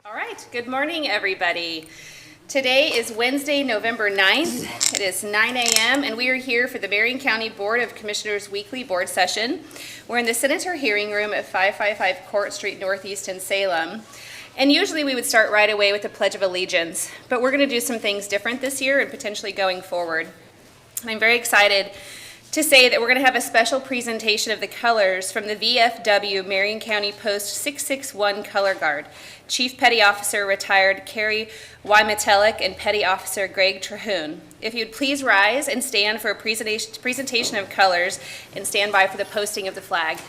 All right, good morning, everybody. Today is Wednesday, November 9th. It is 9 a.m., and we are here for the Marion County Board of Commissioners weekly board session. We're in the Senator hearing room at 555 Court Street Northeast in Salem. And usually we would start right away with the Pledge of Allegiance, but we're going to do some things different this year and potentially going forward. And I'm very excited to say that we're going to have a special presentation of the colors from the VFW Marion County Post 661 Color Guard. Chief Petty Officer retired Carrie Wymetelic and Petty Officer Greg Trahoon. If you'd please rise and stand for a presentation of colors and stand by for the posting of the flag.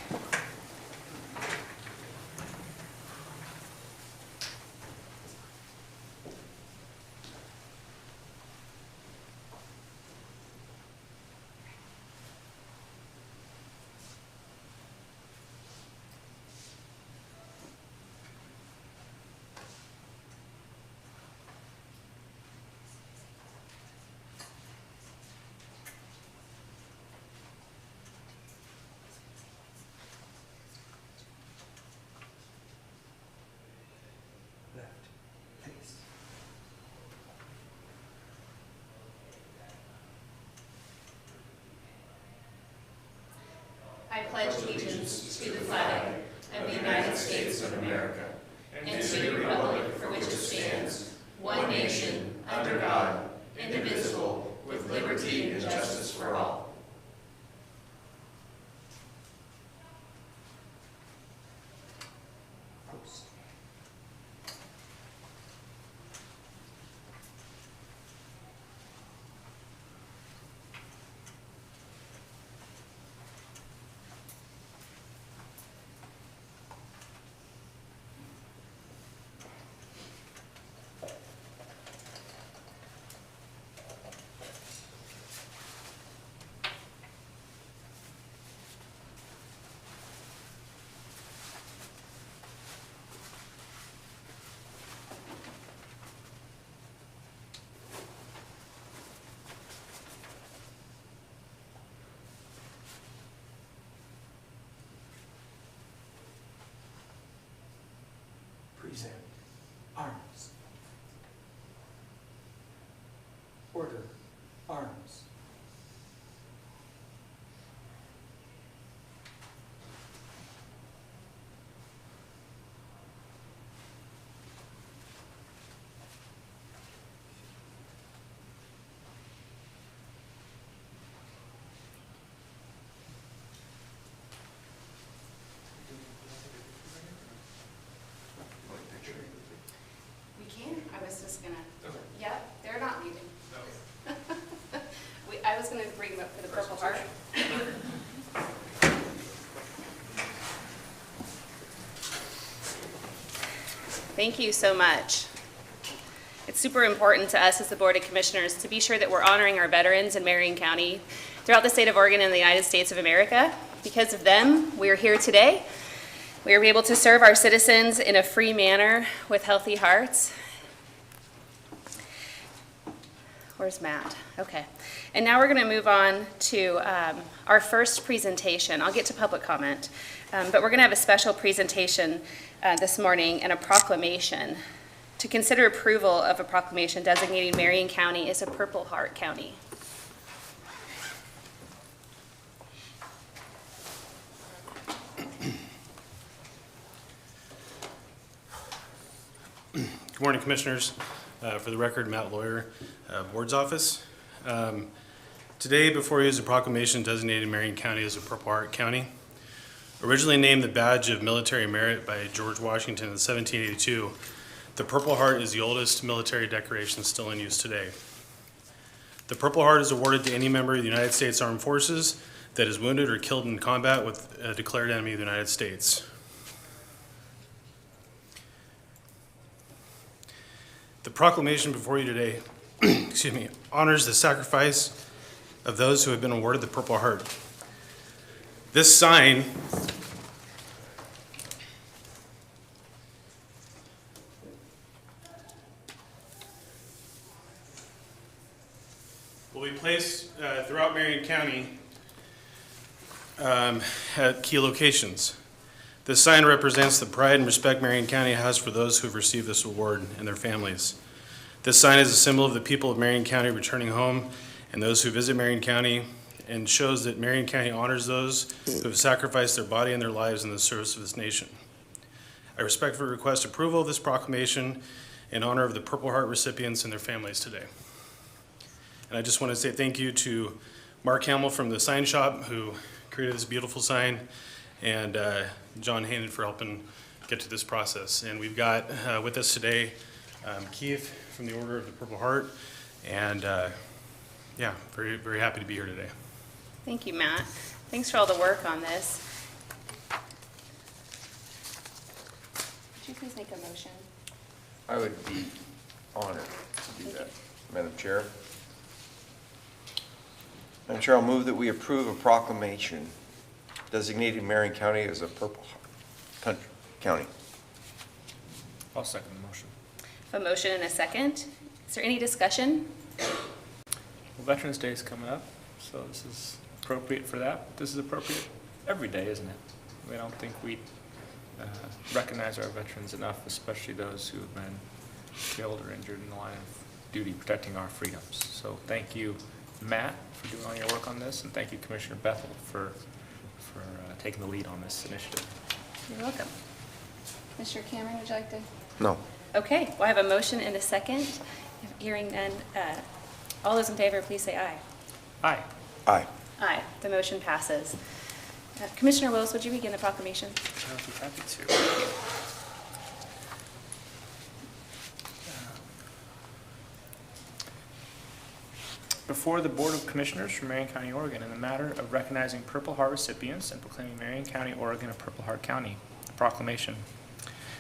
I pledge allegiance to the flag of the United States of America and to the republic for which it stands, one nation, under God, indivisible, with liberty and justice for all. Present. Arms. Order. Arms. I was just gonna, yep, they're not leaving. I was gonna bring them up for the Purple Heart. Thank you so much. It's super important to us as the Board of Commissioners to be sure that we're honoring our veterans in Marion County throughout the state of Oregon and the United States of America. Because of them, we are here today. We are able to serve our citizens in a free manner with healthy hearts. Where's Matt? Okay. And now we're going to move on to our first presentation. I'll get to public comment, but we're going to have a special presentation this morning and a proclamation to consider approval of a proclamation designating Marion County as a Purple Heart County. Good morning, Commissioners. For the record, Matt Lawyer, Board's Office. Today, before you is a proclamation designating Marion County as a Purple Heart County. Originally named the Badge of Military Merit by George Washington in 1782, the Purple Heart is the oldest military decoration still in use today. The Purple Heart is awarded to any member of the United States Armed Forces that is wounded or killed in combat with a declared enemy of the United States. The proclamation before you today honors the sacrifice of those who have been awarded the Purple Heart. This sign will be placed throughout Marion County at key locations. This sign represents the pride and respect Marion County has for those who have received this award and their families. This sign is a symbol of the people of Marion County returning home and those who visit Marion County, and shows that Marion County honors those who have sacrificed their body and their lives in the service of this nation. I respectfully request approval of this proclamation in honor of the Purple Heart recipients and their families today. And I just want to say thank you to Mark Hamill from the sign shop who created this beautiful sign, and John Hanen for helping get to this process. And we've got with us today Keith from the Order of the Purple Heart, and yeah, very, very happy to be here today. Thank you, Matt. Thanks for all the work on this. Would you please make a motion? I would be honored to do that, Madam Chair. Madam Chair, I'll move that we approve a proclamation designating Marion County as a Purple Heart County. I'll second the motion. A motion and a second. Is there any discussion? Well, Veterans Day is coming up, so this is appropriate for that. This is appropriate every day, isn't it? I don't think we recognize our veterans enough, especially those who have been killed or injured in the line of duty protecting our freedoms. So thank you, Matt, for doing all your work on this, and thank you, Commissioner Bethel, for taking the lead on this initiative. You're welcome. Mr. Cameron, would you like to? No. Okay, well, I have a motion and a second. Hearing none, all those in favor, please say aye. Aye. Aye. Aye, the motion passes. Commissioner Wills, would you begin the proclamation? I'll be happy to. Before the Board of Commissioners from Marion County, Oregon, in the matter of recognizing Purple Heart recipients and proclaiming Marion County, Oregon a Purple Heart County. Proclamation.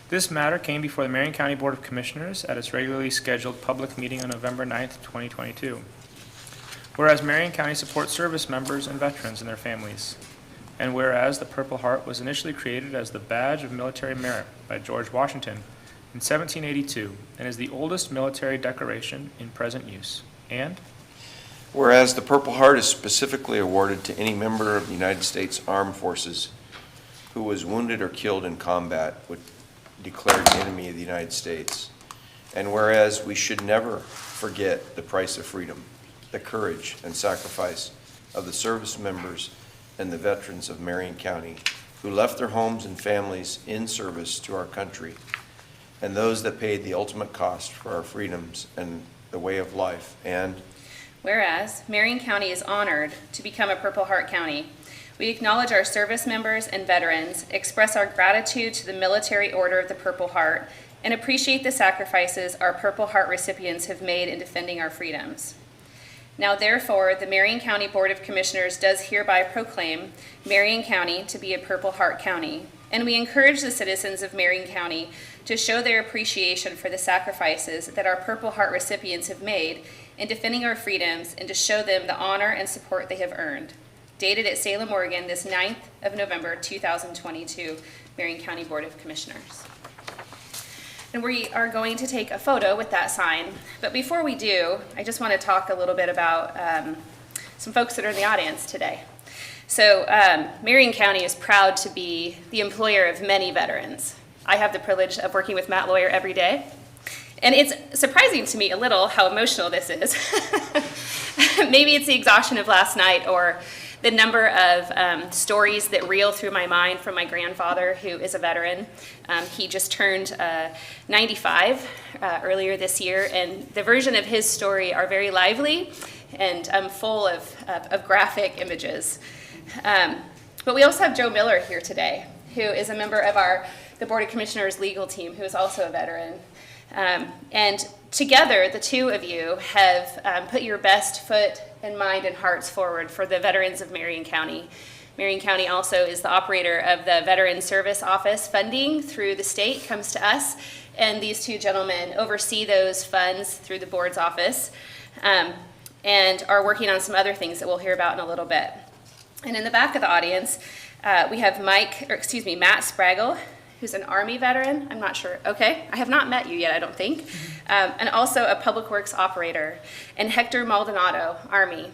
This matter came before the Marion County Board of Commissioners at its regularly scheduled public meeting on November 9th, 2022. Whereas Marion County supports service members and veterans and their families, and whereas the Purple Heart was initially created as the badge of military merit by George Washington in 1782 and is the oldest military decoration in present use, and Whereas the Purple Heart is specifically awarded to any member of the United States Armed Forces who was wounded or killed in combat with declared enemy of the United States. And whereas we should never forget the price of freedom, the courage and sacrifice of the service members and the veterans of Marion County who left their homes and families in service to our country, and those that paid the ultimate cost for our freedoms and the way of life. And whereas Marion County is honored to become a Purple Heart County, we acknowledge our service members and veterans, express our gratitude to the Military Order of the Purple Heart, and appreciate the sacrifices our Purple Heart recipients have made in defending our freedoms. Now therefore, the Marion County Board of Commissioners does hereby proclaim Marion County to be a Purple Heart County, and we encourage the citizens of Marion County to show their appreciation for the sacrifices that our Purple Heart recipients have made in defending our freedoms, and to show them the honor and support they have earned. Dated at Salem, Oregon, this 9th of November, 2022, Marion County Board of Commissioners. And we are going to take a photo with that sign. But before we do, I just want to talk a little bit about some folks that are in the audience today. So Marion County is proud to be the employer of many veterans. I have the privilege of working with Matt Lawyer every day. And it's surprising to me a little how emotional this is. Maybe it's the exhaustion of last night, or the number of stories that reel through my mind from my grandfather, who is a veteran. He just turned 95 earlier this year, and the version of his story are very lively and full of graphic images. But we also have Joe Miller here today, who is a member of the Board of Commissioners legal team, who is also a veteran. And together, the two of you have put your best foot and mind and hearts forward for the veterans of Marion County. Marion County also is the operator of the Veteran Service Office. Funding through the state comes to us, and these two gentlemen oversee those funds through the board's office, and are working on some other things that we'll hear about in a little bit. And in the back of the audience, we have Matt Spraggle, who's an Army veteran. I'm not sure. Okay, I have not met you yet, I don't think. And also a Public Works operator, and Hector Maldonado, Army.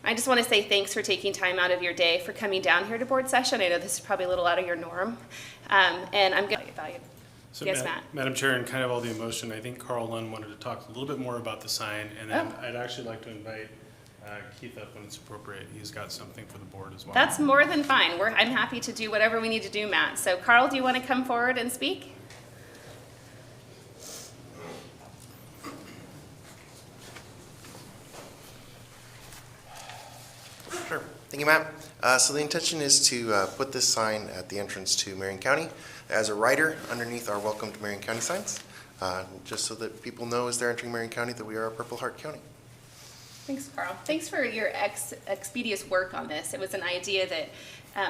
I just want to say thanks for taking time out of your day for coming down here to board session. I know this is probably a little out of your norm, and I'm going to value. So Yes, Matt. Madam Chair, and kind of all the emotion, I think Carl Lund wanted to talk a little bit more about the sign, and then I'd actually like to invite Keith up when it's appropriate. He's got something for the board as well. That's more than fine. I'm happy to do whatever we need to do, Matt. So Carl, do you want to come forward and speak? Sure. Thank you, Matt. So the intention is to put this sign at the entrance to Marion County as a rider underneath our Welcome to Marion County signs, just so that people know as they're entering Marion County that we are a Purple Heart County. Thanks, Carl. Thanks for your expeditious work on this. It was an idea that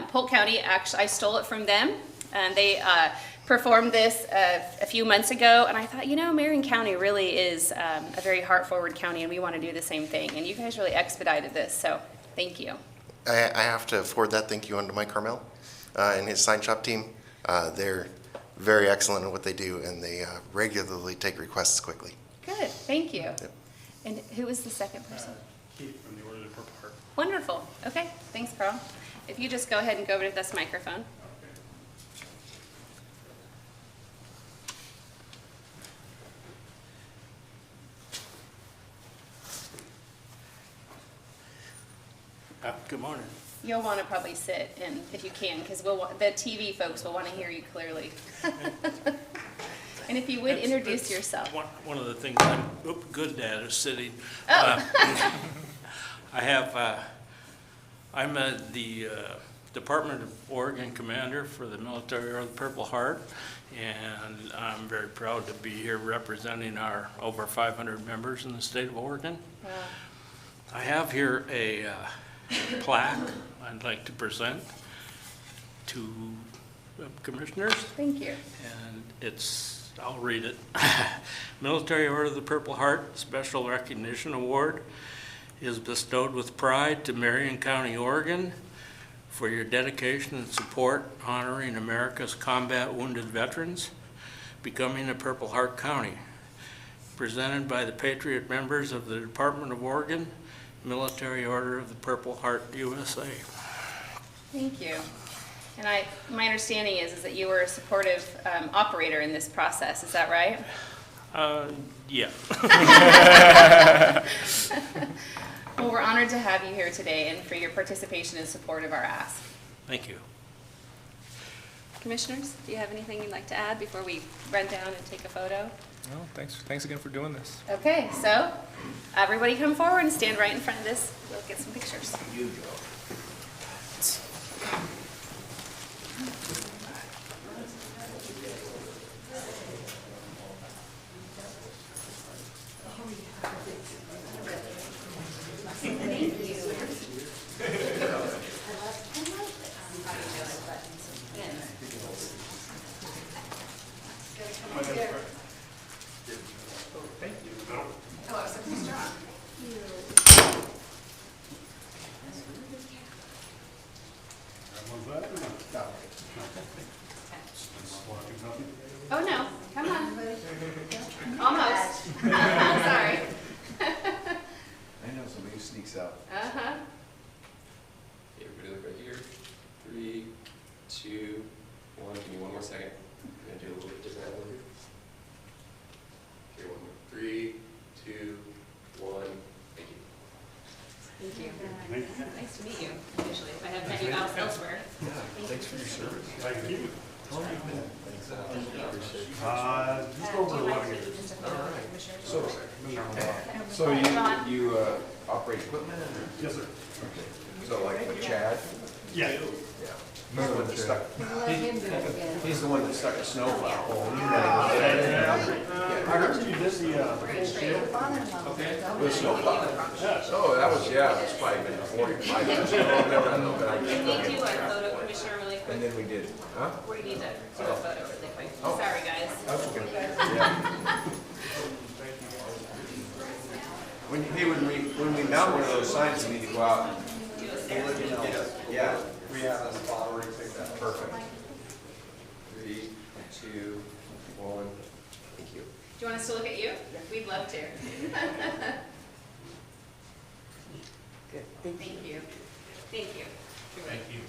Polk County, actually, I stole it from them. And they performed this a few months ago, and I thought, you know, Marion County really is a very heart-forward county, and we want to do the same thing. And you guys really expedited this, so thank you. I have to forward that thank you on to Mike Carmel and his sign shop team. They're very excellent at what they do, and they regularly take requests quickly. Good, thank you. Yep. And who was the second person? Keith from the Order of the Purple Heart. Wonderful. Okay, thanks, Carl. If you just go ahead and go over to this microphone. Good morning. You'll want to probably sit, and if you can, because the TV folks will want to hear you clearly. And if you would introduce yourself. One of the things I'm good at is sitting. Oh. I'm the Department of Oregon Commander for the Military Order of the Purple Heart, and I'm very proud to be here representing our over 500 members in the state of Oregon. Wow. I have here a plaque I'd like to present to commissioners. Thank you. And I'll read it. Military Order of the Purple Heart Special Recognition Award is bestowed with pride to Marion County, Oregon for your dedication and support honoring America's combat wounded veterans, becoming a Purple Heart County. Presented by the Patriot members of the Department of Oregon, Military Order of the Purple Heart, USA. Thank you. And my understanding is that you were a supportive operator in this process. Is that right? Yeah. Well, we're honored to have you here today and for your participation and support of our ask. Thank you. Commissioners, do you have anything you'd like to add before we run down and take a photo? No, thanks again for doing this. Okay, so everybody come forward and stand right in front of this. We'll get some pictures. Oh, no, come on. Almost. Sorry. I know somebody who sneaks out. Uh-huh. Okay, everybody look right here. 3, 2, 1. Give me one more second. I'm gonna do a little bit different angle here. Okay, one more. 3, 2, 1. Thank you. Thank you. Nice to meet you, initially, if I have met you elsewhere. Thanks for your service. Thank you. So you operate equipment? Yes, sir. So like with Chad? Yeah. Yeah. He's the one that stuck, he's the one that stuck a snowplow hole. I heard you did the whole shield. With a snowplow? Oh, that was probably been 45 years ago. I've never done no, but I We just. need to do a photo, Commissioner, really quick. And then we did, huh? We need to do a photo really quick. Sorry, guys. That's okay. Yeah. When we mount one of those signs, we need to go out and. Yeah. We have a spot where you take that. Perfect. 3, 2, 1. Thank you. Do you want us to look at you? We'd love to. Okay, thank you. Thank you. Thank you. Thank you.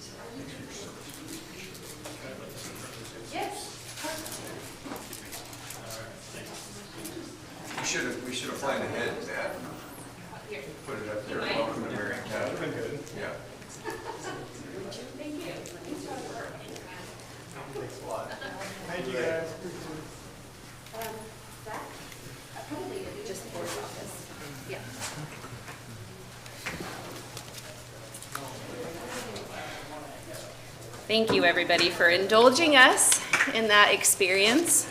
Yes. We should have planned ahead, Matt. Here. Put it up there, welcome to Marion County. Good. Yeah. Thank you. Thank you, guys. Probably just the board's office. Yeah. Thank you, everybody, for indulging us in that experience.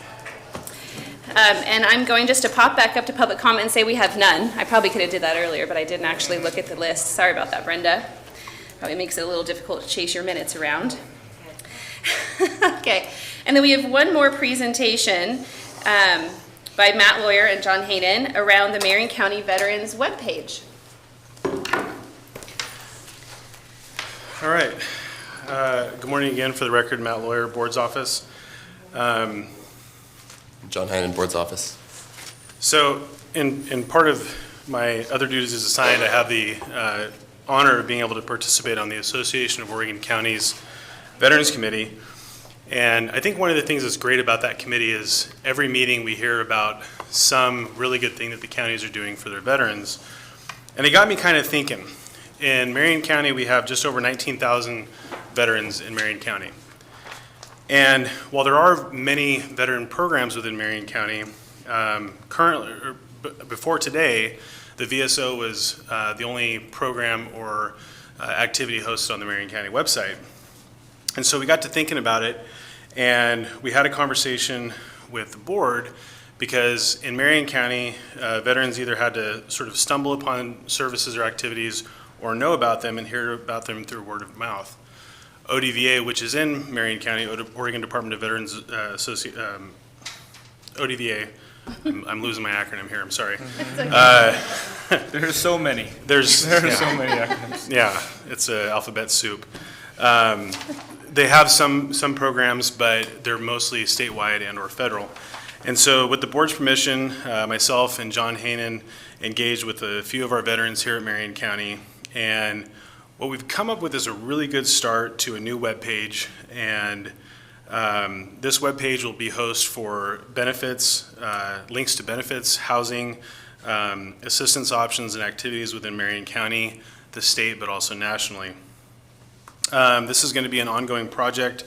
And I'm going just to pop back up to public comment and say we have none. I probably could have did that earlier, but I didn't actually look at the list. Sorry about that, Brenda. Probably makes it a little difficult to chase your minutes around. Okay, and then we have one more presentation by Matt Lawyer and John Hayden around the Marion County Veterans webpage. All right. Good morning again. For the record, Matt Lawyer, Board's Office. John Hannon, Board's Office. So in part of my other duties as assigned, I have the honor of being able to participate on the Association of Oregon Counties Veterans Committee. And I think one of the things that's great about that committee is every meeting we hear about some really good thing that the counties are doing for their veterans. And it got me kind of thinking. In Marion County, we have just over 19,000 veterans in Marion County. And while there are many veteran programs within Marion County, before today, the VSO was the only program or activity hosted on the Marion County website. And so we got to thinking about it, and we had a conversation with the board because in Marion County, veterans either had to sort of stumble upon services or activities or know about them and hear about them through word of mouth. ODVA, which is in Marion County, Oregon Department of Veterans ODVA, I'm losing my acronym here, I'm sorry. There's so many. There's So many acronyms. Yeah, it's an alphabet soup. They have some programs, but they're mostly statewide and or federal. And so with the board's permission, myself and John Haynen engaged with a few of our veterans here at Marion County. And what we've come up with is a really good start to a new webpage. And this webpage will be host for benefits, links to benefits, housing, assistance options and activities within Marion County, the state, but also nationally. This is going to be an ongoing project,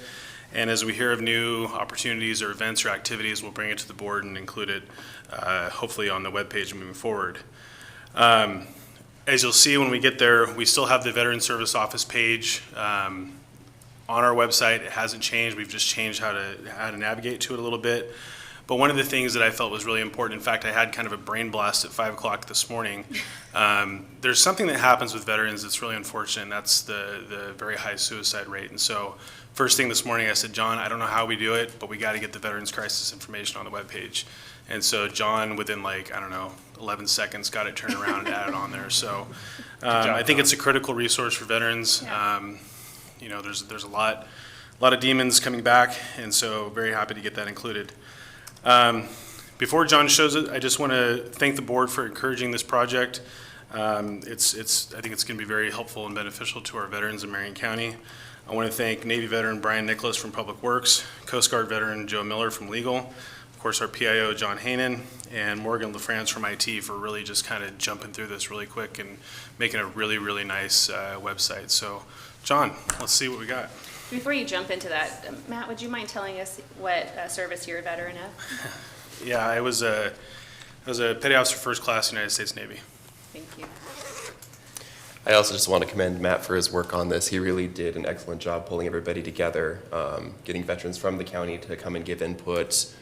and as we hear of new opportunities or events or activities, we'll bring it to the board and include it hopefully on the webpage moving forward. As you'll see when we get there, we still have the Veteran Service Office page on our website. It hasn't changed. We've just changed how to navigate to it a little bit. But one of the things that I felt was really important, in fact, I had kind of a brain blast at 5 o'clock this morning. There's something that happens with veterans that's really unfortunate, and that's the very high suicide rate. And so first thing this morning, I said, John, I don't know how we do it, but we got to get the Veterans Crisis information on the webpage. And so John, within 11 seconds, got it turned around and added on there. So I think it's a critical resource for veterans. There's a lot of demons coming back, and so very happy to get that included. Before John shows it, I just want to thank the board for encouraging this project. I think it's going to be very helpful and beneficial to our veterans in Marion County. I want to thank Navy veteran Brian Nicholas from Public Works, Coast Guard veteran Joe Miller from Legal, of course our PIO John Haynen, and Morgan LaFrance from IT for really just kind of jumping through this really quick and making a really, really nice website. So, John, let's see what we got. Before you jump into that, Matt, would you mind telling us what service you're a veteran of? Yeah, I was a petty officer first class United States Navy. Thank you. I also just want to commend Matt for his work on this. He really did an excellent job pulling everybody together, getting veterans from the county to come and give input,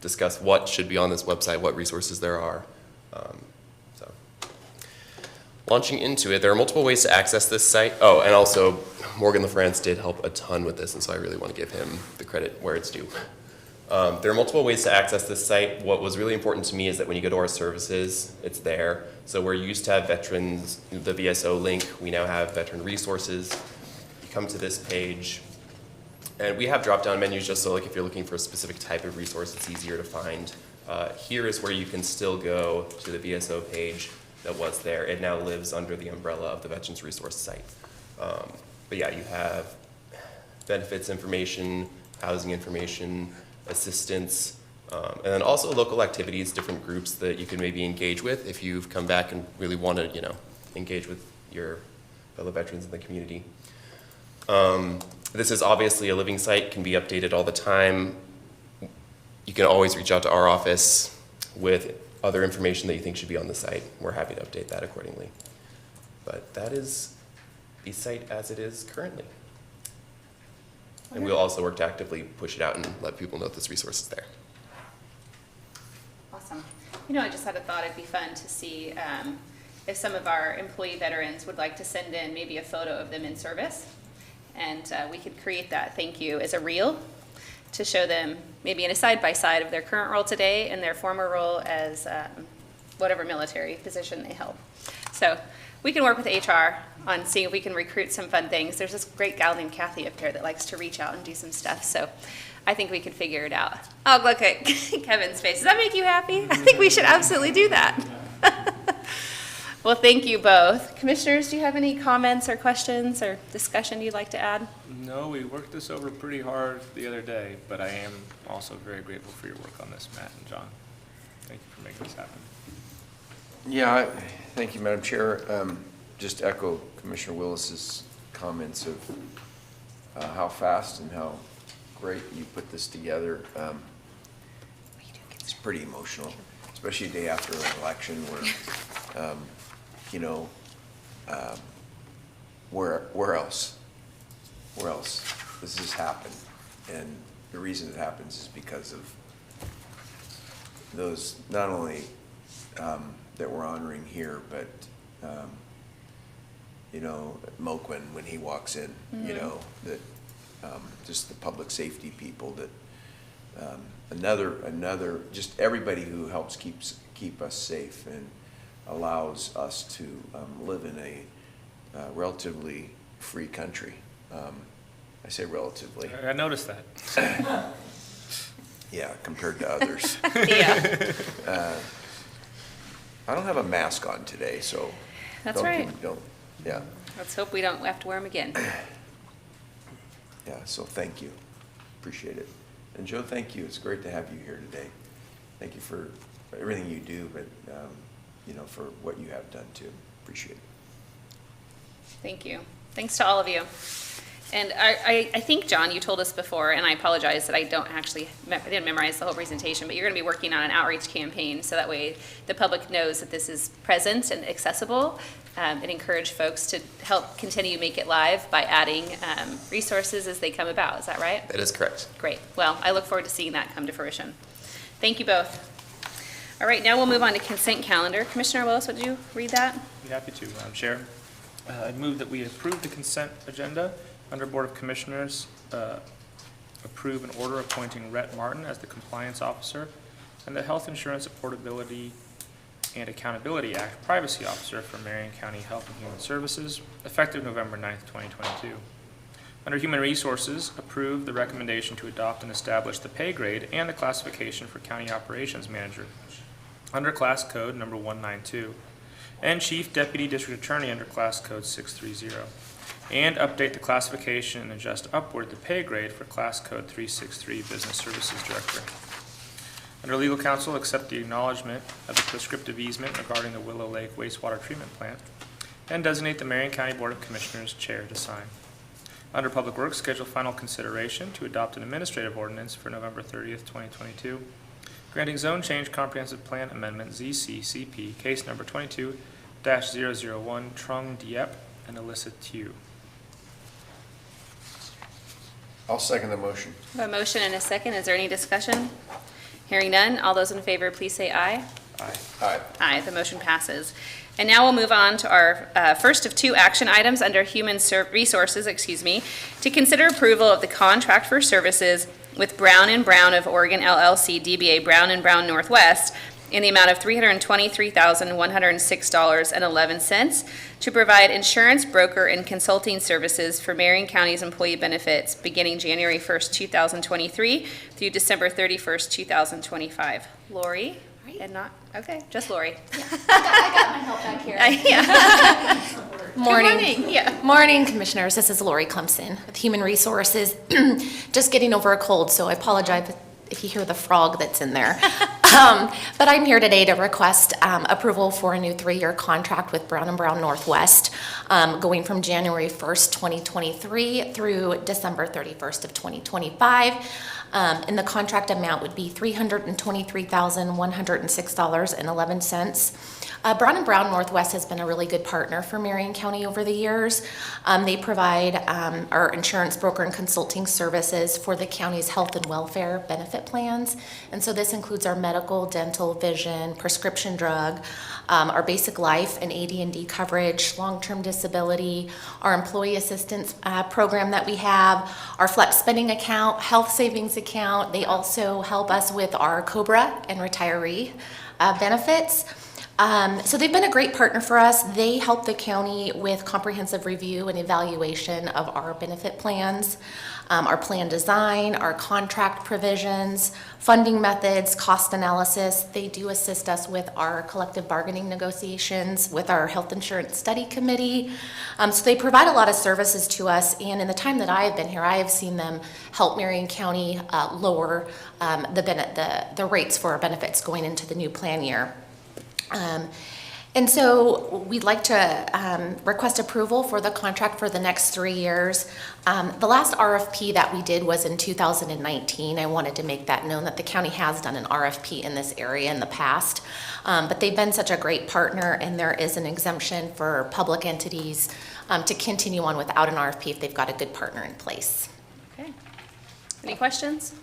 discuss what should be on this website, what resources there are. Launching into it, there are multiple ways to access this site. Oh, and also Morgan LaFrance did help a ton with this, and so I really want to give him the credit where it's due. There are multiple ways to access this site. What was really important to me is that when you go to our services, it's there. So we're used to have veterans, the VSO link. We now have veteran resources. You come to this page, and we have drop-down menus just so if you're looking for a specific type of resource, it's easier to find. Here is where you can still go to the VSO page that was there. It now lives under the umbrella of the Veterans Resource Site. But yeah, you have benefits information, housing information, assistance, and then also local activities, different groups that you can maybe engage with if you've come back and really want to, engage with your fellow veterans in the community. This is obviously a living site, can be updated all the time. You can always reach out to our office with other information that you think should be on the site. We're happy to update that accordingly. But that is the site as it is currently. And we'll also work to actively push it out and let people know that this resource is there. Awesome. I just had a thought it'd be fun to see if some of our employee veterans would like to send in maybe a photo of them in service. And we could create that thank you as a reel to show them maybe in a side-by-side of their current role today and their former role as whatever military position they held. So we can work with HR on seeing if we can recruit some fun things. There's this great gal named Kathy up there that likes to reach out and do some stuff. So I think we could figure it out. Oh, look at Kevin's face. Does that make you happy? I think we should absolutely do that. Well, thank you both. Commissioners, do you have any comments or questions or discussion you'd like to add? No, we worked this over pretty hard the other day, but I am also very grateful for your work on this, Matt and John. Thank you for making this happen. Yeah, thank you, Madam Chair. Just echo Commissioner Willis's comments of how fast and how great you put this together. It's pretty emotional, especially a day after an election where, where else? Where else does this happen? And the reason it happens is because of those, not only that we're honoring here, but Moquin, when he walks in, that just the public safety people, that another just everybody who helps keep us safe and allows us to live in a relatively free country. I say relatively. I noticed that. Yeah, compared to others. Yeah. I don't have a mask on today, so. That's right. Yeah. Let's hope we don't have to wear them again. Yeah, so thank you. Appreciate it. And Joe, thank you. It's great to have you here today. Thank you for everything you do, but, for what you have done too. Appreciate it. Thank you. Thanks to all of you. And I think, John, you told us before, and I apologize that I didn't memorize the whole presentation, but you're going to be working on an outreach campaign so that way the public knows that this is present and accessible, and encourage folks to help continue to make it live by adding resources as they come about. Is that right? That is correct. Great. Well, I look forward to seeing that come to fruition. Thank you both. All right, now we'll move on to consent calendar. Commissioner Willis, would you read that? Be happy to, Madam Chair. I move that we approve the consent agenda. Under Board of Commissioners, approve an order appointing Rhett Martin as the Compliance Officer and the Health Insurance Affordability and Accountability Act Privacy Officer for Marion County Health and Human Services, effective November 9th, 2022. Under Human Resources, approve the recommendation to adopt and establish the pay grade and the classification for County Operations Manager under Class Code number 192 and Chief Deputy District Attorney under Class Code 630. And update the classification and adjust upward the pay grade for Class Code 363 Business Services Director. Under Legal Counsel, accept the acknowledgement of the prescriptive easement regarding the Willow Lake Wastewater Treatment Plant and designate the Marion County Board of Commissioners Chair to sign. Under Public Works, schedule final consideration to adopt an administrative ordinance for November 30th, 2022, granting Zone Change Comprehensive Plan Amendment ZCCP, case number 22-001, Trung Dieppe and Alyssa Tew. I'll second the motion. We have a motion and a second. Is there any discussion? Hearing none, all those in favor, please say aye. Aye. Aye. Aye, the motion passes. And now we'll move on to our first of two action items under Human Resources, to consider approval of the contract for services with Brown & Brown of Oregon LLC, DBA Brown & Brown Northwest, in the amount of $323,106.11 to provide insurance, broker, and consulting services for Marion County's employee benefits beginning January 1st, 2023 through December 31st, 2025. Lori? All right. And not, okay, just Lori. I got my help back here. Yeah. Morning. Yeah. Morning, Commissioners. This is Lori Clemson with Human Resources. Just getting over a cold, so I apologize if you hear the frog that's in there. But I'm here today to request approval for a new 3-year contract with Brown & Brown Northwest, going from January 1st, 2023 through December 31st of 2025. And the contract amount would be $323,106.11. Brown & Brown Northwest has been a really good partner for Marion County over the years. They provide our insurance broker and consulting services for the county's health and welfare benefit plans. And so this includes our medical, dental, vision, prescription drug, our basic life and AD&D coverage, long-term disability, our employee assistance program that we have, our flex spending account, health savings account. They also help us with our COBRA and retiree benefits. So they've been a great partner for us. They help the county with comprehensive review and evaluation of our benefit plans, our plan design, our contract provisions, funding methods, cost analysis. They do assist us with our collective bargaining negotiations with our health insurance study committee. So they provide a lot of services to us, and in the time that I have been here, I have seen them help Marion County lower the rates for our benefits going into the new plan year. And so we'd like to request approval for the contract for the next 3 years. The last RFP that we did was in 2019. I wanted to make that known that the county has done an RFP in this area in the past, but they've been such a great partner, and there is an exemption for public entities to continue on without an RFP if they've got a good partner in place. Okay. Any questions?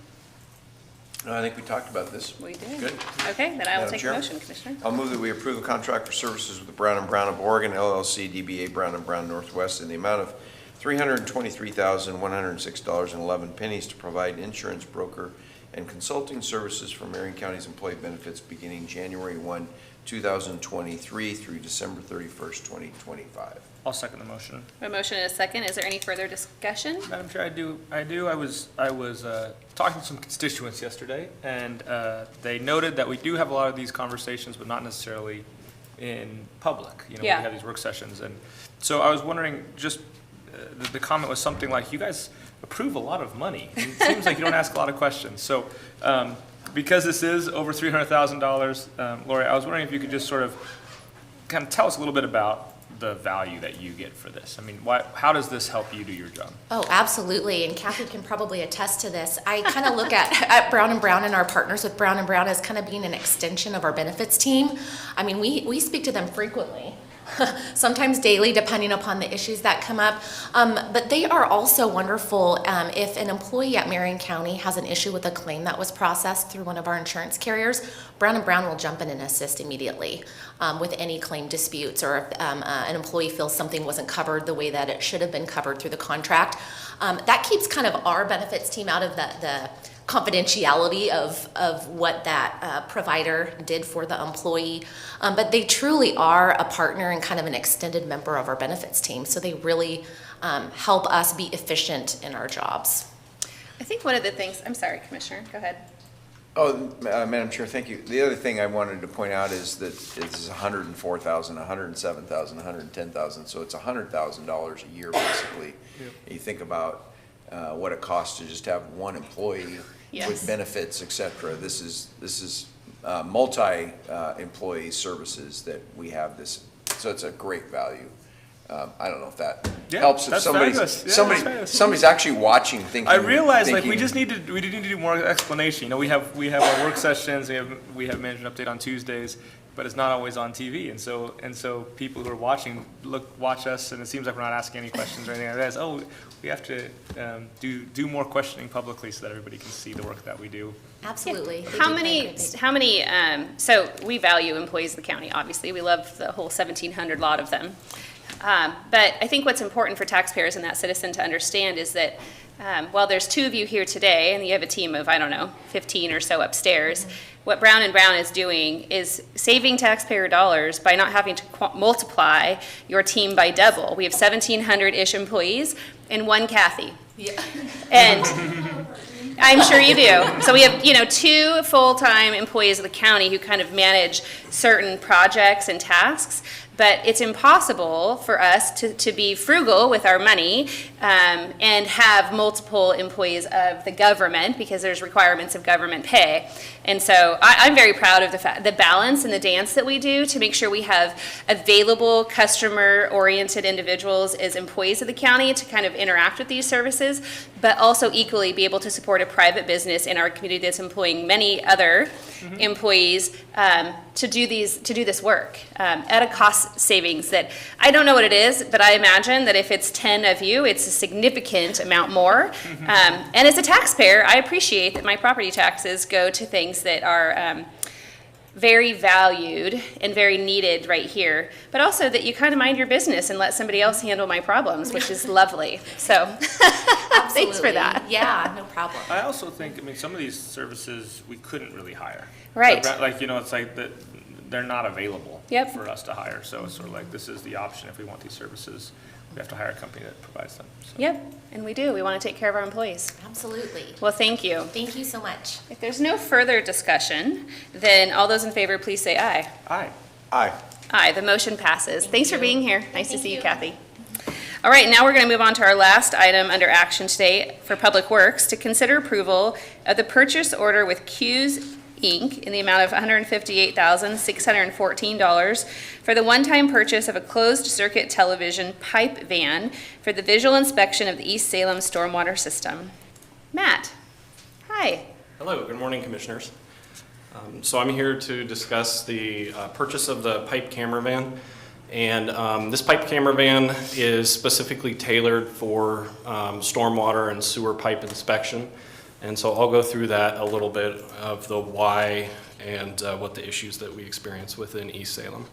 No, I think we talked about this. We did. Good. Okay, then I will Madam take a Chair? motion, Commissioner. I'll move that we approve the contract for services with Brown & Brown of Oregon, LLC, DBA Brown & Brown Northwest, in the amount of $323,106.11 to provide insurance broker and consulting services for Marion County's employee benefits beginning January 1, 2023 through December 31st, 2025. I'll second the motion. A motion and a second. Is there any further discussion? Madam Chair, I do. I was talking to some constituents yesterday, and they noted that we do have a lot of these conversations, but not necessarily in public. You know, Yeah. we have these work sessions, and so I was wondering, just the comment was something like, "You guys approve a lot of money. And it seems like you don't ask a lot of questions." So, because this is over $300,000, Lori, I was wondering if you could just sort of kind of tell us a little bit about the value that you get for this. I mean, how does this help you do your job? Oh, absolutely, and Kathy can probably attest to this. I kind of look at Brown & Brown and our partners with Brown & Brown as kind of being an extension of our benefits team. I mean, we speak to them frequently. Sometimes daily, depending upon the issues that come up. But they are also wonderful if an employee at Marion County has an issue with a claim that was processed through one of our insurance carriers. Brown & Brown will jump in and assist immediately with any claim disputes, or if an employee feels something wasn't covered the way that it should have been covered through the contract. That keeps kind of our benefits team out of the confidentiality of what that provider did for the employee. But they truly are a partner and kind of an extended member of our benefits team. So they really help us be efficient in our jobs. I think one of the things, I'm sorry, Commissioner, go ahead. Oh, Madam Chair, thank you. The other thing I wanted to point out is that it's $104,000, $107,000, $110,000, so it's $100,000 a year basically. Yep. You think about what it costs to just have one employee. Yes. With benefits, et cetera. This is multi-employee services that we have this, so it's a great value. I don't know if that helps. If that's fabulous. Yeah, somebody's actually watching, thinking. I realize, like, we thinking, just need to do more explanation. You know, we have our work sessions. We have management update on Tuesdays, but it's not always on TV. And so people who are watching watch us, and it seems like we're not asking any questions or anything like that. It's, oh, we have to do more questioning publicly so that everybody can see the work that we do. Absolutely. They How do many, great things. so we value employees of the county, obviously. We love the whole 1,700 lot of them. But I think what's important for taxpayers and that citizen to understand is that while there's 2 of you here today, and you have a team of, 15 or so upstairs, what Brown & Brown is doing is saving taxpayer dollars by not having to multiply your team by double. We have 1,700-ish employees and 1 Kathy. Yeah. And I'm sure you do. So we have, 2 full-time employees of the county who kind of manage certain projects and tasks. But it's impossible for us to be frugal with our money and have multiple employees of the government because there's requirements of government pay. And so I'm very proud of the balance and the dance that we do to make sure we have available customer-oriented individuals as employees of the county to kind of interact with these services, but also equally be able to support a private business in our community that's employing many other employees to do this work at a cost savings that I don't know what it is, but I imagine that if it's 10 of you, it's a significant amount more. And as a taxpayer, I appreciate that my property taxes go to things that are very valued and very needed right here, but also that you kind of mind your business and let somebody else handle my problems, which is lovely. So thanks for that. Yeah, no problem. I also think, some of these services we couldn't really hire. Right. Like, it's like that they're not available Yep. for us to hire. So it's sort of like, this is the option. If we want these services, we have to hire a company that provides them. So. Yep, and we do. We want to take care of our employees. Absolutely. Well, thank you. Thank you so much. If there's no further discussion, then all those in favor, please say aye. Aye. Aye. Aye, the motion passes. Thanks for being here. Nice to Thank see you, you. Kathy. All right, now we're going to move on to our last item under action today for Public Works, to consider approval of the purchase order with Q's Inc. in the amount of $158,614 for the one-time purchase of a closed-circuit television pipe van for the visual inspection of the East Salem stormwater system. Matt, hi. Hello, good morning, Commissioners. So I'm here to discuss the purchase of the pipe camera van. And this pipe camera van is specifically tailored for stormwater and sewer pipe inspection. And so I'll go through that a little bit of the why and what the issues that we experience within East Salem.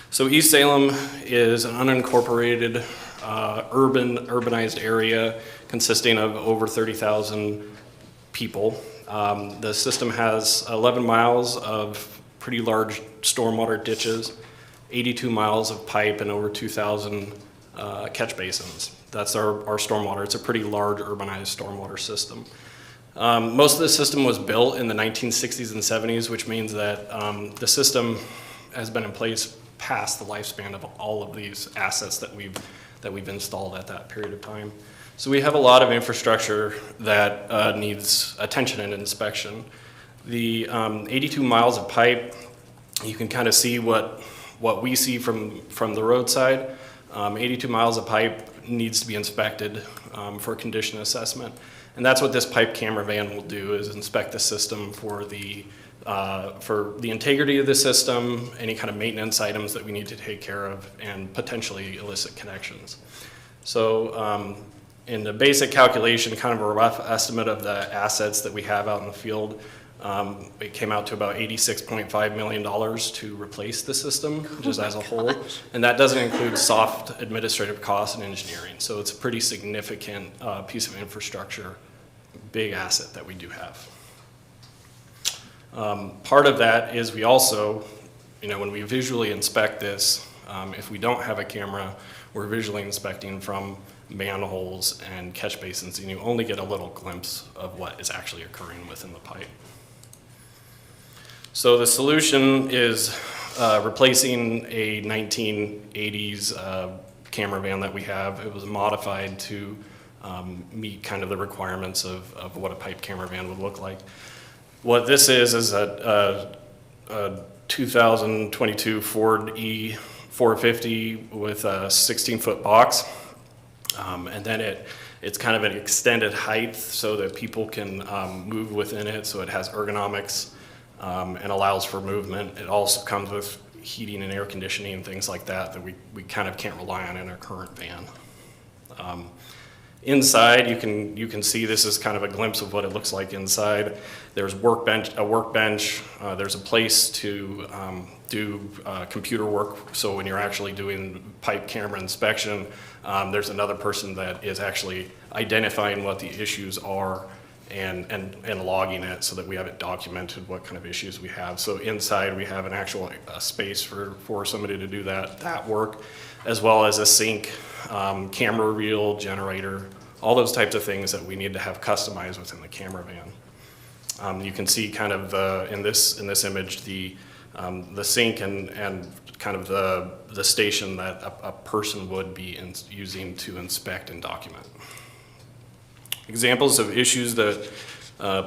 So East Salem is an unincorporated urbanized area consisting of over 30,000 people. The system has 11 miles of pretty large stormwater ditches, 82 miles of pipe, and over 2,000 catch basins. That's our stormwater. It's a pretty large urbanized stormwater system. Most of the system was built in the 1960s and 70s, which means that the system has been in place past the lifespan of all of these assets that we've installed at that period of time. So we have a lot of infrastructure that needs attention and inspection. The 82 miles of pipe, you can kind of see what we see from the roadside. 82 miles of pipe needs to be inspected for condition assessment. And that's what this pipe camera van will do, is inspect the system for the integrity of the system, any kind of maintenance items that we need to take care of, and potentially illicit connections. So in the basic calculation, kind of a rough estimate of the assets that we have out in the field, it came out to about $86.5 million to replace the system, just as a whole. And that doesn't include soft administrative costs and engineering. So it's a pretty significant piece of infrastructure, big asset that we do have. Part of that is we also, when we visually inspect this, if we don't have a camera, we're visually inspecting from manholes and catch basins, and you only get a little glimpse of what is actually occurring within the pipe. So the solution is replacing a 1980s camera van that we have. It was modified to meet kind of the requirements of what a pipe camera van would look like. What this is a 2022 Ford E450 with a 16-foot box. And then it's kind of an extended height so that people can move within it, so it has ergonomics and allows for movement. It also comes with heating and air conditioning and things like that we kind of can't rely on in our current van. Inside, you can see this is kind of a glimpse of what it looks like inside. There's a workbench, there's a place to do computer work, so when you're actually doing pipe camera inspection, there's another person that is actually identifying what the issues are and logging it so that we have it documented what kind of issues we have. So inside we have an actual space for somebody to do that work, as well as a sink, camera reel, generator, all those types of things that we need to have customized within the camera van. You can see kind of in this image the sink and kind of the station that a person would be using to inspect and document. Examples of issues that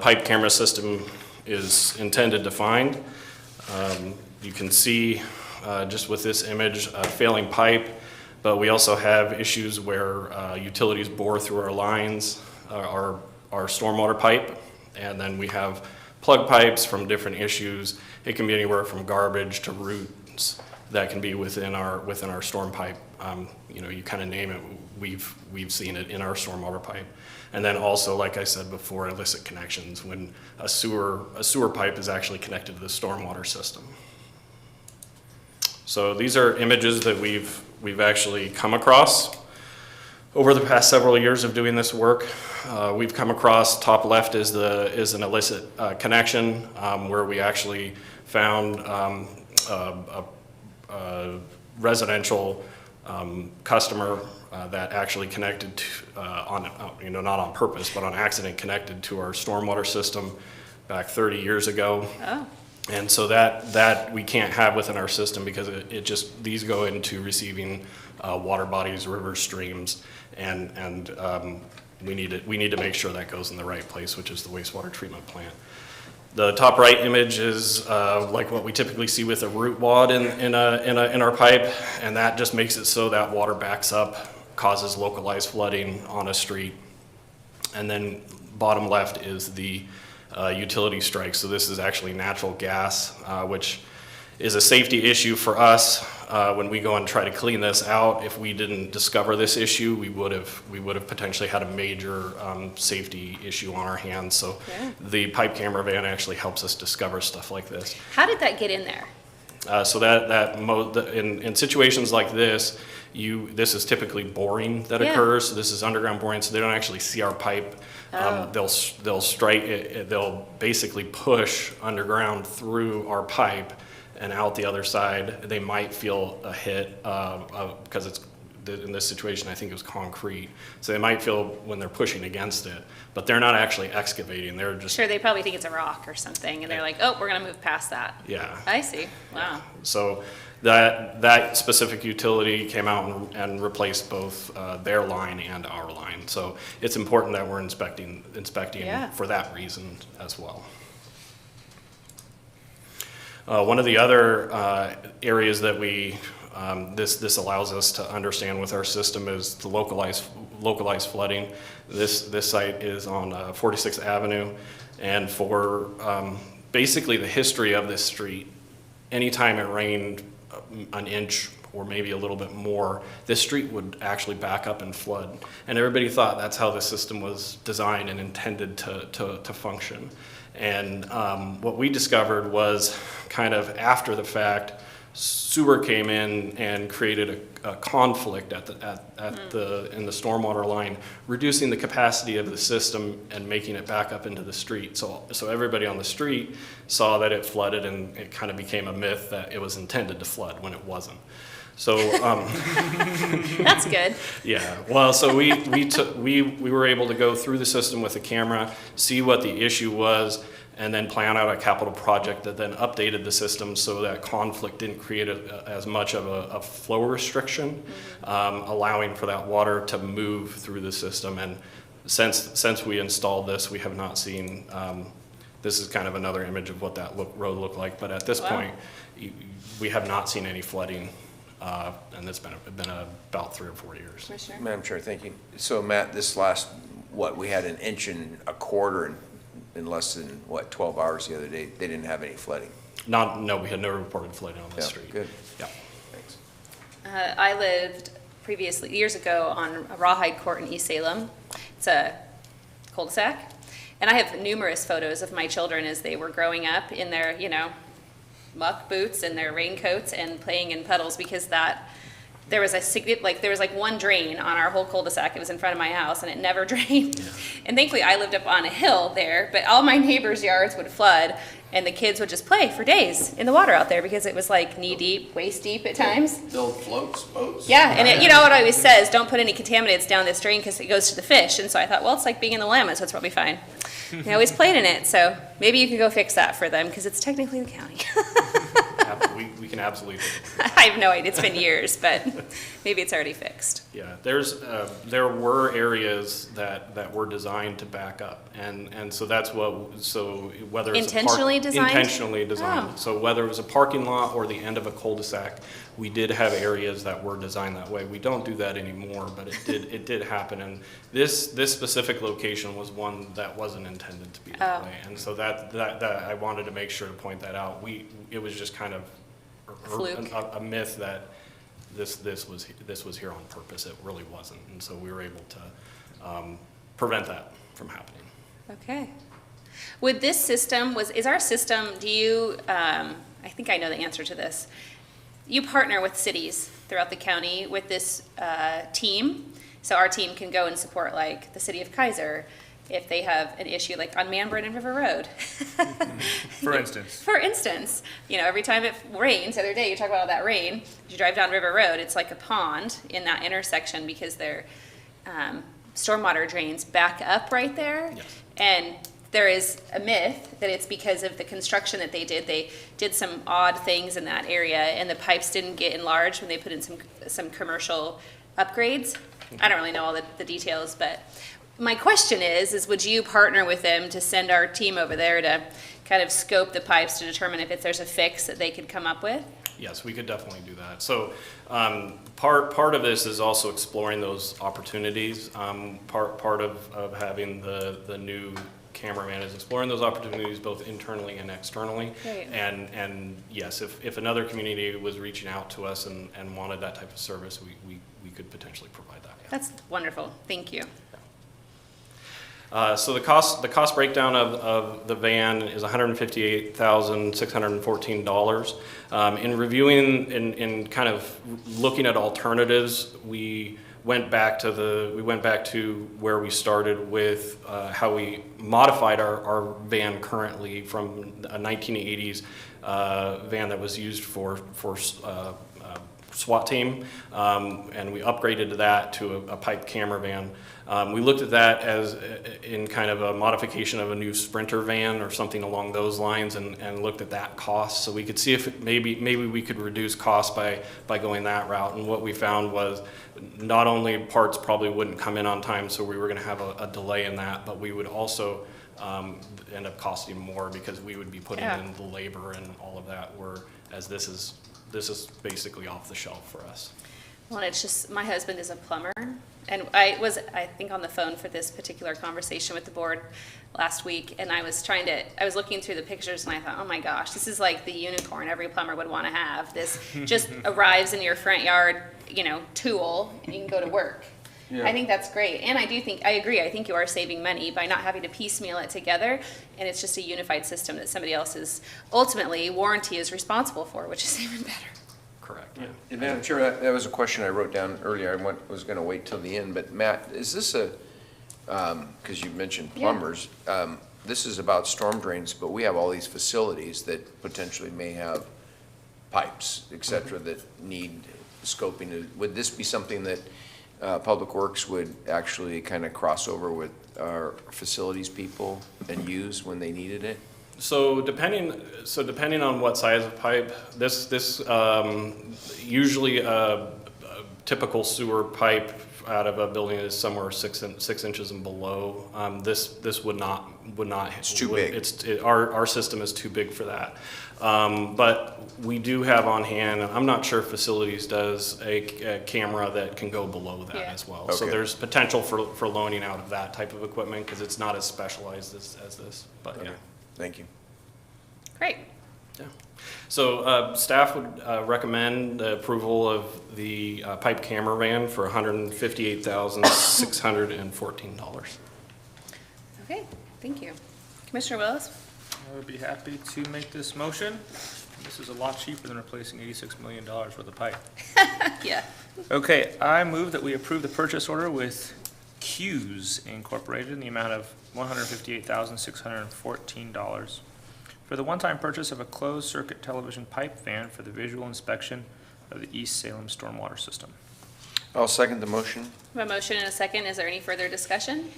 pipe camera system is intended to find. You can see just with this image a failing pipe, but we also have issues where utilities bore through our lines, our stormwater pipe, and then we have plug pipes from different issues. It can be anywhere from garbage to roots that can be within our storm pipe. You know, you kind of name it, we've seen it in our stormwater pipe. And then also, like I said before, illicit connections when a sewer pipe is actually connected to the stormwater system. So these are images that we've actually come across over the past several years of doing this work. We've come across, top left is an illicit connection where we actually found a residential customer that actually connected to, not on purpose, but on accident connected to our stormwater system back 30 years ago. Oh. And so that we can't have within our system because these go into receiving water bodies, rivers, streams, and we need to make sure that goes in the right place, which is the wastewater treatment plant. The top right image is like what we typically see with a root wad in our pipe, and that just makes it so that water backs up, causes localized flooding on a street. And then bottom left is the utility strike. So this is actually natural gas, which is a safety issue for us. When we go and try to clean this out, if we didn't discover this issue, we would have potentially had a major safety issue on our hands. So yeah. The pipe camera van actually helps us discover stuff like this. How did that get in there? In situations like this, this is typically boring that Yeah. occurs. So this is underground boring, so they don't actually see our pipe. Oh. They'll strike it. They'll basically push underground through our pipe and out the other side. They might feel a hit because it's in this situation. I think it was concrete, so they might feel when they're pushing against it, but they're not actually excavating. They're just Sure, they probably think it's a rock or something, and they're like, oh, we're gonna move past that. yeah. I see, wow. So that specific utility came out and replaced both their line and our line. So it's important that we're inspecting Yeah. for that reason as well. One of the other areas that this allows us to understand with our system is the localized flooding. This site is on 46th Avenue, and for basically the history of this street, anytime it rained an inch or maybe a little bit more, this street would actually back up and flood. And everybody thought that's how the system was designed and intended to function. And what we discovered was kind of after the fact, sewer came in and created a conflict in the stormwater line, reducing the capacity of the system and making it back up into the street. So everybody on the street saw that it flooded, and it kind of became a myth that it was intended to flood when it wasn't. So That's good. yeah, well, so we were able to go through the system with a camera, see what the issue was, and then plan out a capital project that then updated the system so that conflict didn't create as much of a flow restriction, allowing for that water to move through the system. And since we installed this, we have not seen, this is kind of another image of what that road looked like, but at this Wow. point, we have not seen any flooding, and it's been about 3 or 4 years. Commissioner? Madam Chair, thank you. So Matt, this last, we had 1.25 inches in less than, 12 hours the other day. They didn't have any flooding. No, we had no reported flooding on the Yeah, street. good. Yeah. Thanks. I lived previously, years ago, on Rawhide Court in East Salem. It's a cul-de-sac. And I have numerous photos of my children as they were growing up in their, muck boots and their raincoats and playing in puddles, because there was one drain on our whole cul-de-sac. It was in front of my house, and it never drained. And thankfully, I lived up on a hill there, but all my neighbors' yards would flood, And the kids would just play for days in the water out there because it was like knee deep, waist deep at times. Build floats, boats? Yeah, and it, you know what it always says, don't put any contaminants down this drain because it goes to the fish. And so I thought, well, it's like being in the Willamette, so it's probably fine. They always played in it, so maybe you could go fix that for them because it's technically the county. We can absolutely do it. I have no idea, it's been years, but maybe it's already fixed. Yeah, there were areas that were designed to back up, and so that's so whether it's Intentionally designed? Intentionally designed. Oh. So whether it was a parking lot or the end of a cul-de-sac, we did have areas that were designed that way. We don't do that anymore, but it did happen, and this specific location was one that wasn't intended to be that Oh. way, and so that I wanted to make sure to point that out. It was just kind of Fluke. a myth that this was here on purpose. It really wasn't, and so we were able to prevent that from happening. Okay. Would this system, is our system, do you, I think I know the answer to this. You partner with cities throughout the county with this team. So our team can go and support like the city of Kaiser if they have an issue like on Manbrin and River Road. For instance. For instance, you know, every time it rains, the other day you talk about all that rain, you drive down River Road, it's like a pond in that intersection because their stormwater drains back up right there. Yes. And there is a myth that it's because of the construction that they did. They did some odd things in that area and the pipes didn't get enlarged when they put in some commercial upgrades. I don't really know all the details, but my question is would you partner with them to send our team over there to kind of scope the pipes to determine if there's a fix that they could come up with? Yes, we could definitely do that. So part of this is also exploring those opportunities. Part of having the new cameraman is exploring those opportunities both internally and externally. Great. And yes, if another community was reaching out to us and wanted that type of service, we could potentially provide that. That's wonderful. Thank you. So the cost breakdown of the van is $158,614. In reviewing in kind of looking at alternatives, we went back to where we started with how we modified our van currently from a 1980s van that was used for SWAT team, and we upgraded that to a pipe camera van. We looked at that as in kind of a modification of a new Sprinter van or something along those lines, and looked at that cost, so we could see if maybe we could reduce costs by going that route. And what we found was not only parts probably wouldn't come in on time, so we were going to have a delay in that, but we would also end up costing more because we would be putting in the labor and all of that, whereas this is basically off the shelf for us. Well, it's just, my husband is a plumber, and I think, on the phone for this particular conversation with the board last week, and I was looking through the pictures, and I thought, oh my gosh, this is like the unicorn every plumber would want to have. This just arrives in your front yard, you know, tool, and you can go to work. Yeah. I think that's great, and I agree, I think you are saving money by not having to piecemeal it together, and it's just a unified system that somebody else's, ultimately, warranty is responsible for, which is even better. Correct, yeah. And Madam Chair, that was a question I wrote down earlier. I was going to wait till the end, but Matt, is this because you mentioned plumbers, this is about storm drains, but we have all these facilities that potentially may have pipes, et cetera, that need scoping. Would this be something that Public Works would actually kind of cross over with our facilities people and use when they needed it? So depending on what size of pipe, this usually a typical sewer pipe out of a building is somewhere 6 inches and below. This would not. It's too big. Our system is too big for that. But we do have on hand, and I'm not sure if facilities does a camera that can go below that as well. Okay. So there's potential for loaning out of that type of equipment because it's not as specialized as this. But Okay. yeah. Thank you. Great. Yeah. So staff would recommend the approval of the pipe camera van for $158,614. Okay, thank you. Commissioner Willis? I would be happy to make this motion. This is a lot cheaper than replacing $86 million worth of pipe. Yeah. Okay, I move that we approve the purchase order with Q's Incorporated in the amount of $158,614 for the one-time purchase of a closed-circuit television pipe van for the visual inspection of the East Salem stormwater system. I'll second the motion. We have a motion and a second. Is there any further discussion?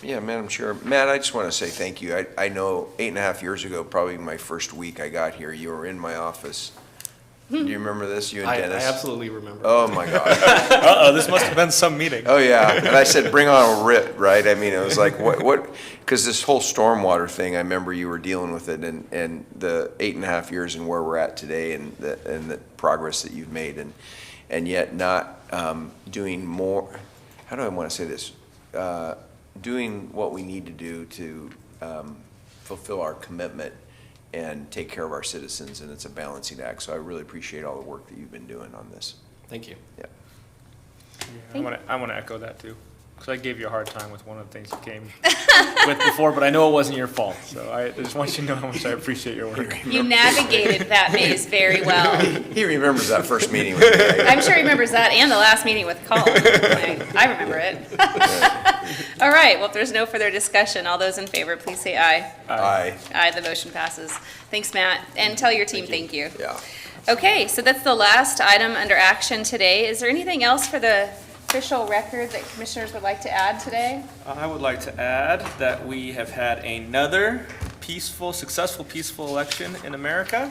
Yeah, Madam Chair. Matt, I just want to say thank you. I know 8.5 years ago, probably my first week I got here, you were in my office. Do you remember this, you and I Dennis? absolutely remember. Oh, my God. Uh-oh, this must have been some meeting. Oh, yeah. And I said, bring on a writ, right? I mean, it was like, what, because this whole stormwater thing, I remember you were dealing with it, and the 8.5 years and where we're at today, and the progress that you've made, and yet not doing more, how do I want to say this? Doing what we need to do to fulfill our commitment and take care of our citizens, and it's a balancing act. So I really appreciate all the work that you've been doing on this. Thank you. Yeah. I want to echo that too, because I gave you a hard time with one of the things you came with before, but I know it wasn't your fault. So I just want you to know how much I appreciate your work. You navigated that maze very well. He remembers that first meeting with me. I'm sure he remembers that and the last meeting with Colin. I remember it. All right, well, if there's no further discussion, all those in favor, please say aye. Aye. Aye, the motion passes. Thanks, Matt, and tell your team thank you. Yeah. Okay, so that's the last item under action today. Is there anything else for the official record that commissioners would like to add today? I would like to add that we have had another successful peaceful election in America,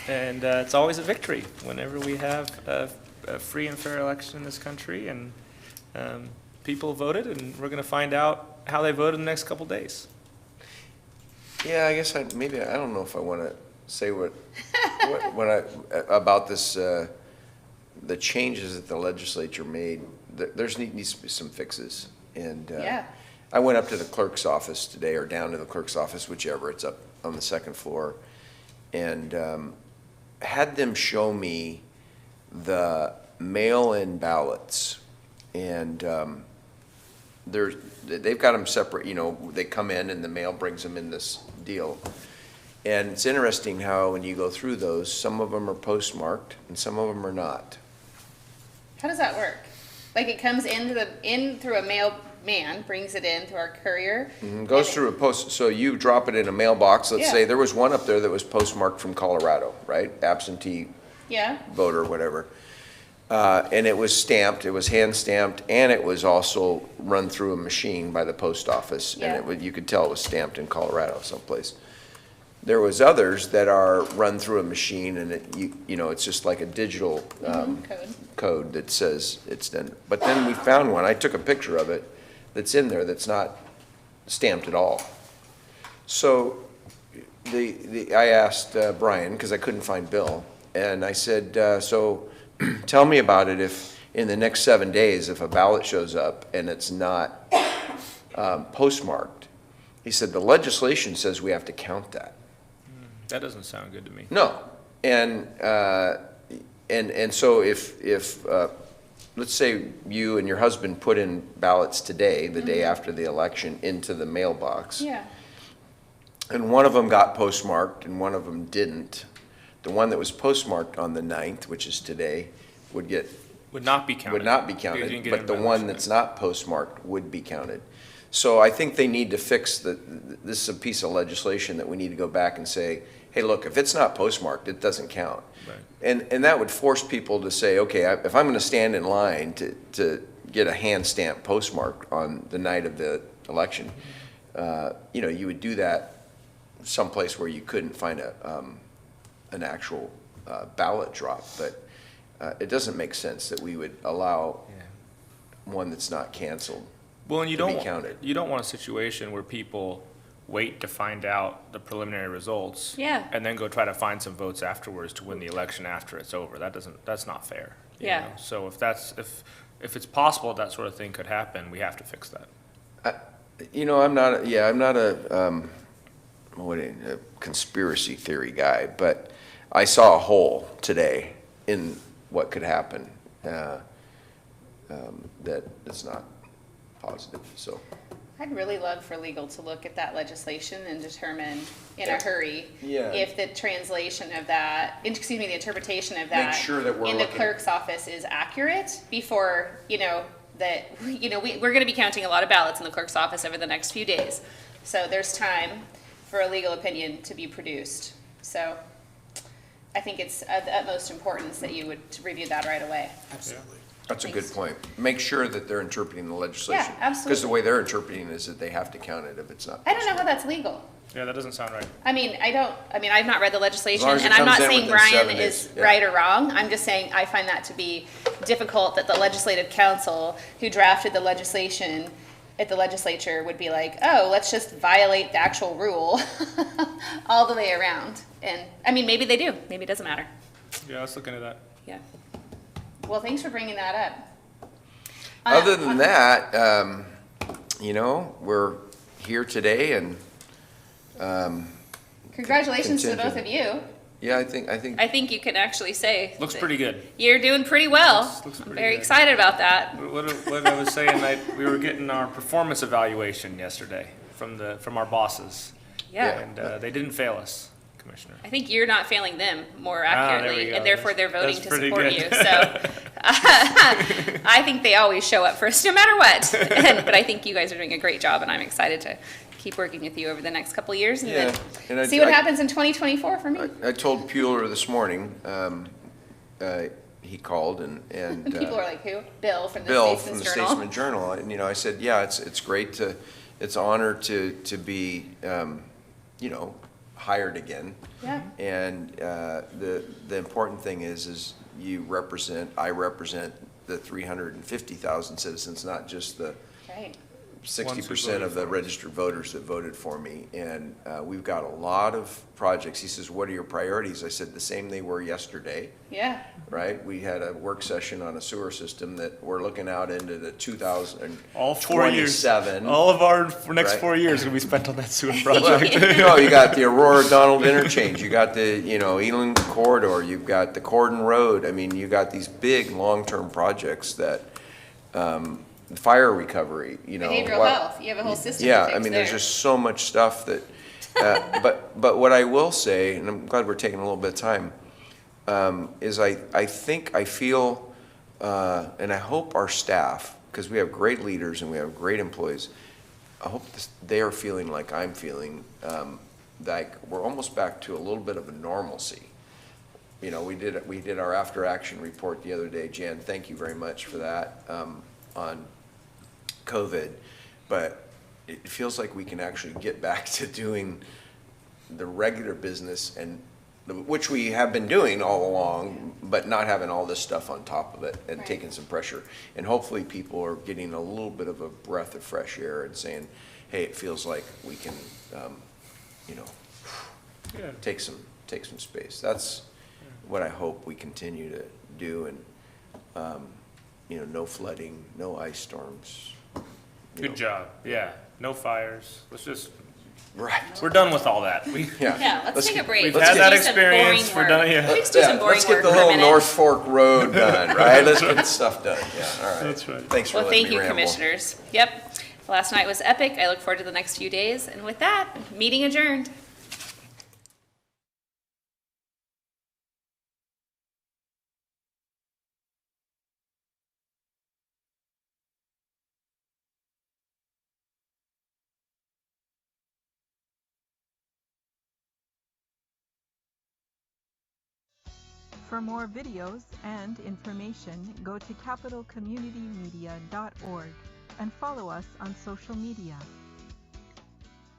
and it's always a victory whenever we have a free and fair election in this country, and people voted, and we're going to find out how they voted in the next couple days. Yeah, I guess I don't know if I want to say about this, the changes that the legislature made. There's needs to be some fixes. And Yeah. I went up to the clerk's office today, or down to the clerk's office, whichever, it's up on the second floor, and had them show me the mail-in ballots. And they've got them separate, they come in and the mail brings them in this deal. And it's interesting how when you go through those, some of them are postmarked and some of them are not. How does that work? Like it comes in through a mailman, brings it in through our courier? Goes through a post, so you drop it in a mailbox. Let's Yeah. say there was one up there that was postmarked from Colorado, right? Absentee Yeah, voter, whatever. And it was stamped, it was hand stamped, and it was also run through a machine by the post office. Yeah. And you could tell it was stamped in Colorado someplace. There was others that are run through a machine, and it's just like a digital code that says it's done. But then we found one, I took a picture of it, that's in there that's not stamped at all. So I asked Brian, because I couldn't find Bill, and I said, so tell me about it if in the next 7 days, if a ballot shows up and it's not postmarked. He said, the legislation says we have to count that. That doesn't sound good to me. No, and so if let's say you and your husband put in ballots today, the day after the election, into the mailbox, yeah. and one of them got postmarked and one of them didn't, the one that was postmarked on the 9th, which is today, would not be counted. not be Because you didn't counted, get but it the by one election that's not postmarked would be counted. So I think they need to fix this is a piece of legislation that we need to go back and say, hey, look, if it's not postmarked, it doesn't count. Right. And that would force people to say, okay, if I'm gonna stand in line to get a hand stamp postmark on the night of the election, you would do that someplace where you couldn't find an actual ballot drop. But it doesn't make sense that we would allow one that's not canceled. Well, and you to be don't counted. you don't want a situation where people wait to find out the preliminary results, Yeah. and then go try to find some votes afterwards to win the election after it's over. That's not fair. you Yeah. know? So if it's possible that sort of thing could happen, we have to fix that. I'm not a conspiracy theory guy, but I saw a hole today in what could happen that is not positive, so. I'd really love for legal to look at that legislation and determine in a hurry Yeah. if the translation of that, the interpretation of that sure that we're in the looking- clerk's office is accurate before, we're gonna be counting a lot of ballots in the clerk's office over the next few days. So there's time for a legal opinion to be produced. So I think it's of the utmost importance that you would review that right away. Absolutely. That's a good point. Make sure that they're interpreting the legislation. Yeah, absolutely. Because the way they're interpreting it is that they have to count it if it's not. I don't know how that's legal. Yeah, that doesn't sound right. I mean, I've not read the legislation, long as it and I'm not comes in saying within Brian 7 is days, yeah. right or wrong. I'm just saying I find that to be difficult, that the legislative council who drafted the legislation at the legislature would be like, oh, let's just violate the actual rule all the way around. And, I mean, maybe they do. Maybe it doesn't matter. Yeah, let's look into that. Yeah. Well, thanks for bringing that up. Other than that, you know, we're here today and, Congratulations to the both contingent. of you. yeah, I think You can actually say Looks that pretty good. you're doing pretty well. Looks I'm pretty very good. excited about that. What I was saying, we were getting our performance evaluation yesterday from our bosses. Yeah. And they didn't fail us, Commissioner. I think you're not failing them more there accurately, we go. and therefore they're voting That's to pretty support good. you. So I think they always show up first, no matter what. But I think you guys are doing a great job, and I'm excited to keep working with you over the next couple of years, and Yeah, and then see what happens in 2024 for me. I told Pueller this morning, he called and And people are like, who? Bill from the Bill from Statesman's the Journal. Statesman Journal, and, you know, I said, yeah, it's great it's an honor to be, you know, hired again. Yeah. And the important thing is I represent the 350,000 citizens, not just the Right. 60% of the registered voters that voted for me. And we've got a lot of projects. He says, what are your priorities? I said, the same they were yesterday, Yeah. right? We had a work session on a sewer system that we're looking out into the 2027. All 4 years. All of our next Right. 4 years will be spent on that sewer project. You know, you got the Aurora Donald interchange, you got the, you know, Eland corridor, you've got the Cordon Road. I mean, you got these big, long-term projects that, fire recovery, you know. Behavioral health. You have a whole system to Yeah, fix I mean, there. there's just so much stuff that, but what I will say, and I'm glad we're taking a little bit of time, is I feel, and I hope our staff, because we have great leaders and we have great employees, I hope they are feeling like I'm feeling, like we're almost back to a little bit of a normalcy. You know, we did our after-action report the other day. Jan, thank you very much for that, on COVID, but it feels like we can actually get back to doing the regular business, and which we have been doing all along, but not having all this stuff on top of it and Right. taking some pressure. And hopefully people are getting a little bit of a breath of fresh air and saying, hey, it feels like we can, you know, Yeah. take some space. That's what I hope we continue to do. And, you know, no flooding, no ice storms. you know. Good job. Yeah. No fires. Right. We're done with all that. Yeah, let's take a break. We've Let's had do that some experience. boring We're done. work. Yeah. Let's do some boring Let's get work the for a little minute. North Fork Road done, right? Let's get stuff done. Yeah, all right. That's right. Thanks for Well, letting thank me you, ramble. commissioners. Yep. Last night was epic. I look forward to the next few days. And with that, meeting adjourned. For more videos and information, go to capitalcommunitymedia.org and follow us on social media.